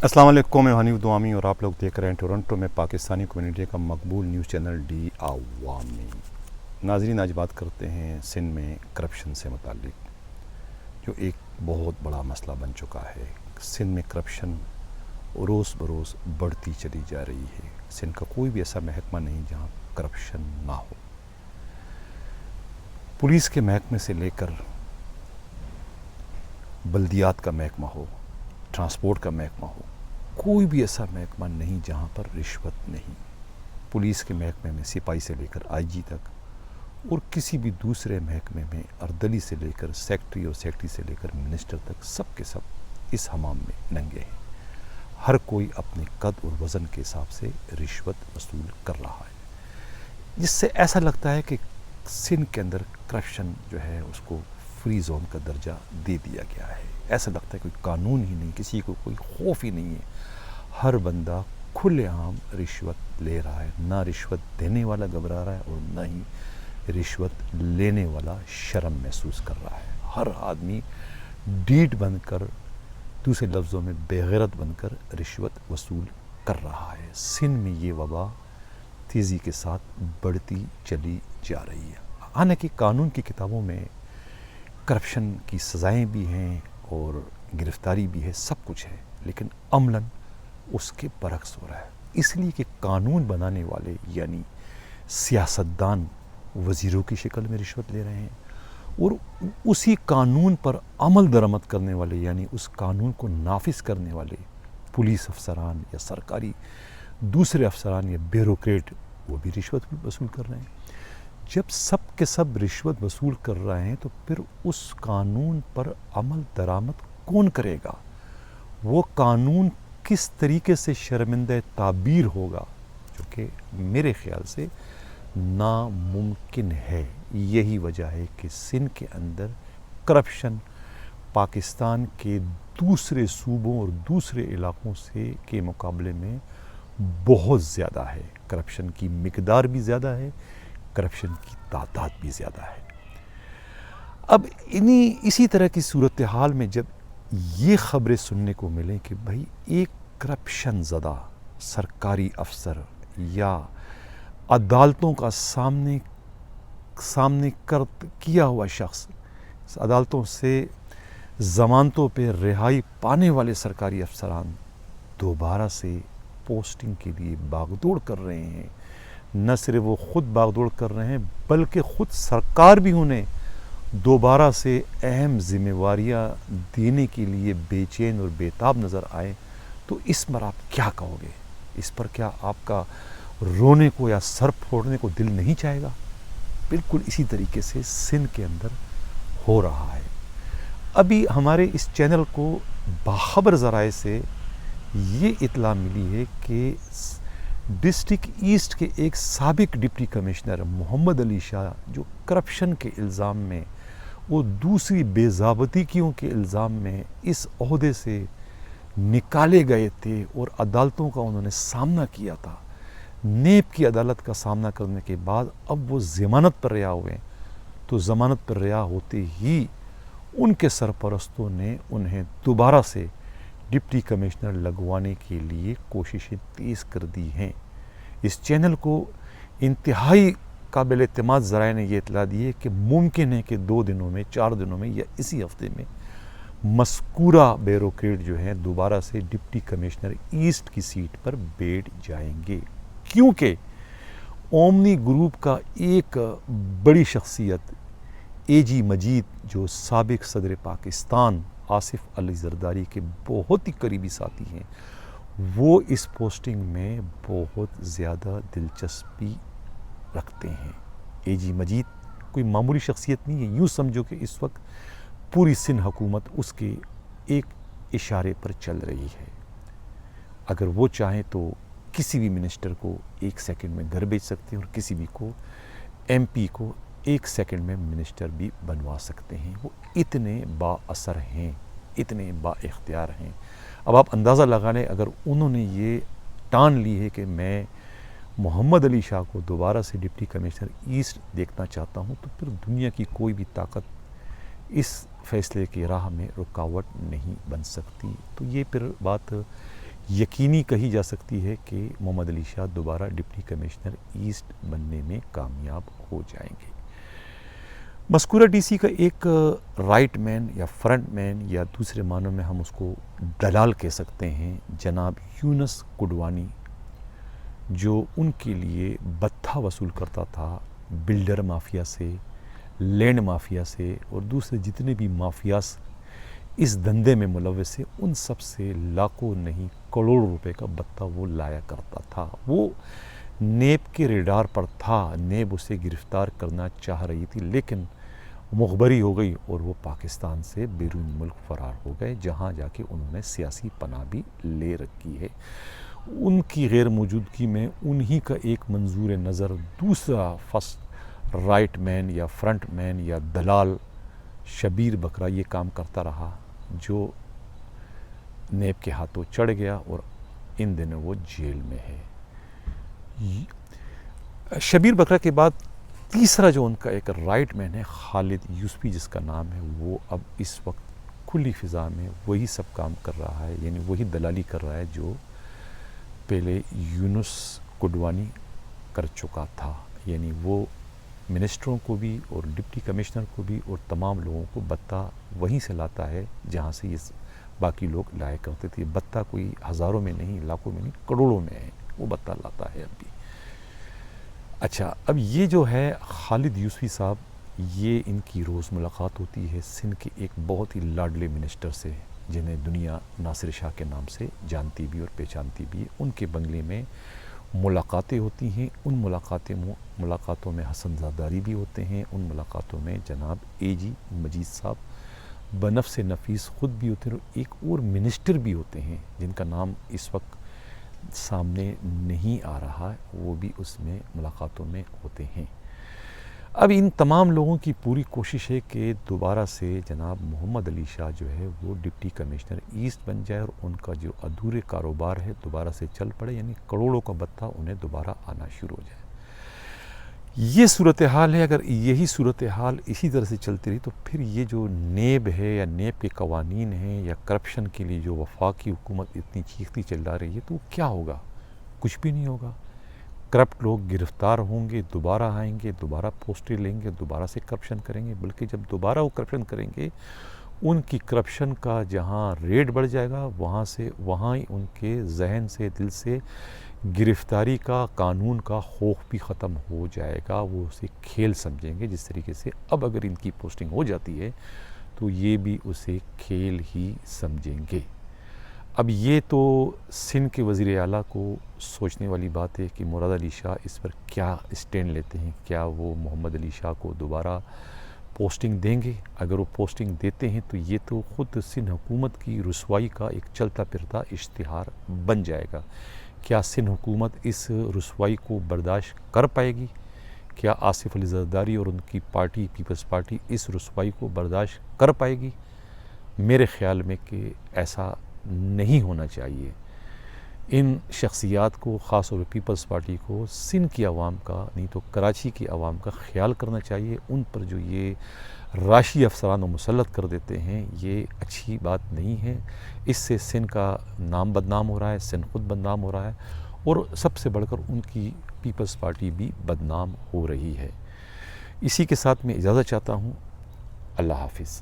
अस्सलाम वालेकुम, मैं हनीफ दुआमी और आप लोग देख रहे हैं टोरंटो में पाकिस्तानी कम्युनिटी का मकबूल न्यूज़ चैनल डी आवामी। नाज़रीन, आज बात करते हैं सिंध में करप्शन से मुतालिक, जो एक बहुत बड़ा मसला बन चुका है। सिंध में करप्शन रोज़ बरोज़ बढ़ती चली जा रही है। सिंध का कोई भी ऐसा महकमा नहीं जहाँ करप्शन ना हो। पुलिस के महकमे से लेकर बल्दियात का महकमा हो, ट्रांसपोर्ट का महकमा हो, कोई भी ऐसा महकमा नहीं जहाँ पर रिश्वत नहीं। पुलिस के महकमे में सिपाही से लेकर आईजी तक, और किसी भी दूसरे महकमे में अर्दली से लेकर सेक्रेटरी और सेक्रेटरी से लेकर मिनिस्टर तक, सब के सब इस हमाम में नंगे हैं। हर कोई अपने कद और वज़न के हिसाब से रिश्वत वसूल कर रहा है, जिससे ऐसा लगता है कि सिंध के अंदर करप्शन जो है उसको फ्री जोन का दर्जा दे दिया गया है। ऐसा लगता है कोई कानून ही नहीं, किसी को कोई खौफ ही नहीं है। हर बंदा खुलेआम रिश्वत ले रहा है, ना रिश्वत देने वाला घबरा रहा है और ना ही रिश्वत लेने वाला शर्म महसूस कर रहा है। हर आदमी डीट बनकर, दूसरे लफ्ज़ों में बेगैरत बनकर रिश्वत वसूल कर रहा है। सिंध में ये वबा तेज़ी के साथ बढ़ती चली जा रही है। हालांकि कानून की किताबों में करप्शन की सज़ाएं भी हैं और गिरफ्तारी भी है, सब कुछ है, लेकिन अमलन उसके बरक्स हो रहा है। इसलिए कि कानून बनाने वाले यानी सियासतदान वज़ीरों की शक्ल में रिश्वत ले रहे हैं, और उसी कानून पर अमल दरामद करने वाले यानी उस कानून को नाफिज करने वाले पुलिस अफसरान या सरकारी दूसरे अफसरान या ब्यूरोक्रेट, वो भी रिश्वत वसूल कर रहे हैं। जब सब के सब रिश्वत वसूल कर रहे हैं तो फिर उस कानून पर अमल दरामद कौन करेगा? वो कानून किस तरीके से शर्मिंदा ताबीर होगा, जो कि मेरे ख़्याल से नामुमकिन है। यही वजह है कि सिंध के अंदर करप्शन पाकिस्तान के दूसरे सूबों और दूसरे इलाक़ों से के मुकाबले में बहुत ज़्यादा है। करप्शन की मिकदार भी ज़्यादा है, करप्शन की तादाद भी ज़्यादा है। अब इसी तरह की सूरत हाल में जब ये ख़बरें सुनने को मिलें कि भाई एक करप्शन ज़दा सरकारी अफसर या अदालतों का सामने किया हुआ शख्स, अदालतों से ज़मानतों पे रिहाई पाने वाले सरकारी अफसरान दोबारा से पोस्टिंग के लिए भागदौड़ कर रहे हैं, न सिर्फ वो ख़ुद भागदौड़ कर रहे हैं बल्कि ख़ुद सरकार भी उन्हें दोबारा से अहम ज़िम्मेवारियाँ देने के लिए बेचैन और बेताब नज़र आए, तो इस पर आप क्या कहोगे? इस पर क्या आपका रोने को या सर फोड़ने को दिल नहीं चाहेगा? बिल्कुल इसी तरीके से सिंध के अंदर हो रहा है। अभी हमारे इस चैनल को बाखबर ज़राए से ये इत्तला मिली है कि डिस्ट्रिक्ट ईस्ट के एक साबिक डिप्टी कमिश्नर मोहम्मद अली शाह, जो करप्शन के इल्ज़ाम में, वो दूसरी बेज़ाबतियों के इल्ज़ाम में इस ओहदे से निकाले गए थे और अदालतों का उन्होंने सामना किया था। नेब की अदालत का सामना करने के बाद अब वो ज़मानत पर रिहा हुए, तो ज़मानत पर रिहा होते ही उनके सरपरस्तों ने उन्हें दोबारा से डिप्टी कमिश्नर लगवाने के लिए कोशिशें तेज़ कर दी हैं। इस चैनल को इंतहाई काबिल एतमाद ज़राए ने यह इत्तला दी है कि मुमकिन है कि 2 दिनों में, 4 दिनों में या इसी हफ्ते में मज़कूरा ब्यूरोक्रेट जो हैं दोबारा से डिप्टी कमिश्नर ईस्ट की सीट पर बैठ जाएंगे, क्योंकि ओमनी ग्रुप का एक बड़ी शख्सियत एजी मजीद, जो साबिक सदर पाकिस्तान आसिफ अली ज़रदारी के बहुत ही करीबी साथी हैं, वो इस पोस्टिंग में बहुत ज़्यादा दिलचस्पी रखते हैं। एजी मजीद कोई मामूली शख्सियत नहीं है। यूँ समझो कि इस वक्त पूरी सिंध हुकूमत उसके एक इशारे पर चल रही है। अगर वो चाहें तो किसी भी मिनिस्टर को 1 सेकंड में घर भेज सकते हैं और किसी भी को एमपी को 1 सेकंड में मिनिस्टर भी बनवा सकते हैं। वो इतने बाअसर हैं, इतने बाइख्तियार हैं। अब आप अंदाज़ा लगा लें, अगर उन्होंने ये ठान ली है कि मैं मोहम्मद अली शाह को दोबारा से डिप्टी कमिश्नर ईस्ट देखना चाहता हूँ, तो फिर दुनिया की कोई भी ताकत इस फैसले की राह में रुकावट नहीं बन सकती। तो ये फिर बात یقینی کہی جا سکتی ہے کہ محمد علی شاہ دوبارہ ڈپٹی کمشنر ایسٹ بننے میں کامیاب ہو جائیں گے۔ مذکورہ ڈی سی کا ایک رائٹ مین یا فرنٹ مین یا دوسرے معنوں میں ہم اس کو دلال کہہ سکتے ہیں، جناب یونس کڈوانی، جو ان کے لیے بتہ وصول کرتا تھا بلڈر مافیا سے، لینڈ مافیا سے اور دوسرے جتنے بھی مافیاز اس دھندے میں ملوث ہیں، ان سب سے لاکھوں نہیں کروڑوں روپے کا بتہ وہ لایا کرتا تھا۔ وہ نیب کے ریڈار پر تھا، نیب اسے گرفتار کرنا چاہ رہی تھی، لیکن مخبری ہو گئی اور وہ پاکستان سے بیرون ملک فرار ہو گئے، جہاں جا کے انہوں نے سیاسی پناہ بھی لے رکھی ہے۔ ان کی غیر موجودگی میں انہی کا ایک منظور نظر دوسرا فرسٹ رائٹ مین یا فرنٹ مین یا دلال شبیر بکرا یہ کام کرتا رہا، جو نیب کے ہاتھوں چڑھ گیا اور ان دنوں وہ جیل میں ہے۔ شبیر بکرا کے بعد تیسرا جو ان کا ایک رائٹ مین ہے خالد یوسفی، جس کا نام ہے، وہ اب اس وقت کھلی فضا میں وہی سب کام کر رہا ہے، یعنی وہی دلالی کر رہا ہے جو پہلے یونس کڈوانی کر چکا تھا۔ یعنی وہ منسٹروں کو بھی اور ڈپٹی کمشنر کو بھی اور تمام لوگوں کو بتہ وہیں سے لاتا ہے جہاں سے یہ باقی لوگ لایا کرتے تھے۔ بتہ کوئی ہزاروں میں نہیں، لاکھوں میں نہیں، کروڑوں میں ہے، وہ بتہ لاتا ہے اب بھی۔ اچھا، اب یہ جو ہے خالد یوسفی صاحب، یہ ان کی روز ملاقات ہوتی ہے سندھ کے ایک بہت ہی لاڈلے منسٹر سے، جنہیں دنیا ناصر شاہ کے نام سے جانتی بھی اور پہچانتی بھی ہے۔ ان کے بنگلے میں ملاقاتیں ہوتی ہیں، ان ملاقاتوں میں حسن زاداری بھی ہوتے ہیں، ان ملاقاتوں میں جناب اے جی مجید صاحب بنفس نفیس خود بھی ہوتے ہیں، اور ایک اور منسٹر بھی ہوتے ہیں جن کا نام اس وقت سامنے نہیں آ رہا، وہ بھی اس میں ملاقاتوں میں ہوتے ہیں۔ اب ان تمام لوگوں کی پوری کوشش ہے کہ دوبارہ سے جناب محمد علی شاہ جو ہے وہ ڈپٹی کمشنر ایسٹ بن جائے اور ان کا جو ادھورے کاروبار ہے دوبارہ سے چل پڑے، یعنی کروڑوں کا بتہ انہیں دوبارہ آنا شروع ہو جائے۔ یہ صورتحال ہے۔ اگر یہی صورتحال اسی طرح سے چلتی رہی تو پھر یہ جو نیب ہے یا نیب کے قوانین ہیں یا کرپشن کے لیے جو وفاقی حکومت اتنی چیختی چلا رہی ہے، تو کیا ہوگا؟ کچھ بھی نہیں ہوگا۔ کرپٹ لوگ گرفتار ہوں گے، دوبارہ آئیں گے، دوبارہ پوسٹیں لیں گے، دوبارہ سے کرپشن کریں گے، بلکہ جب دوبارہ وہ کرپشن کریں گے، ان کی کرپشن کا جہاں ریٹ بڑھ جائے گا، وہاں ہی ان کے ذہن سے، دل سے گرفتاری کا، قانون کا خوف بھی ختم ہو جائے گا۔ وہ اسے کھیل سمجھیں گے، جس طریقے سے اب اگر ان کی پوسٹنگ ہو جاتی ہے تو یہ بھی اسے کھیل ہی سمجھیں گے۔ اب یہ تو سندھ کے وزیر اعلیٰ کو سوچنے والی بات ہے کہ مراد علی شاہ اس پر کیا اسٹینڈ لیتے ہیں۔ کیا وہ محمد علی شاہ کو دوبارہ پوسٹنگ دیں گے؟ اگر وہ پوسٹنگ دیتے ہیں تو یہ تو خود سندھ حکومت کی رسوائی کا ایک چلتا پھرتا اشتہار بن جائے گا۔ کیا سندھ حکومت اس رسوائی کو برداشت کر پائے گی؟ کیا آصف علی زرداری اور ان کی پارٹی پیپلز پارٹی اس رسوائی کو برداشت کر پائے گی؟ میرے خیال میں کہ ایسا نہیں ہونا چاہیے۔ ان شخصیات کو، خاص طور پہ پیپلز پارٹی کو، سندھ کی عوام کا نہیں تو کراچی کی عوام کا خیال کرنا چاہیے۔ ان پر جو یہ راشی افسران مسلط کر دیتے ہیں، یہ اچھی بات نہیں ہے۔ اس سے سندھ کا نام بدنام ہو رہا ہے، سندھ خود بدنام ہو رہا ہے، اور سب سے بڑھ کر ان کی پیپلز پارٹی بھی بدنام ہو رہی ہے۔ اسی کے ساتھ میں اجازت چاہتا ہوں۔ اللہ حافظ۔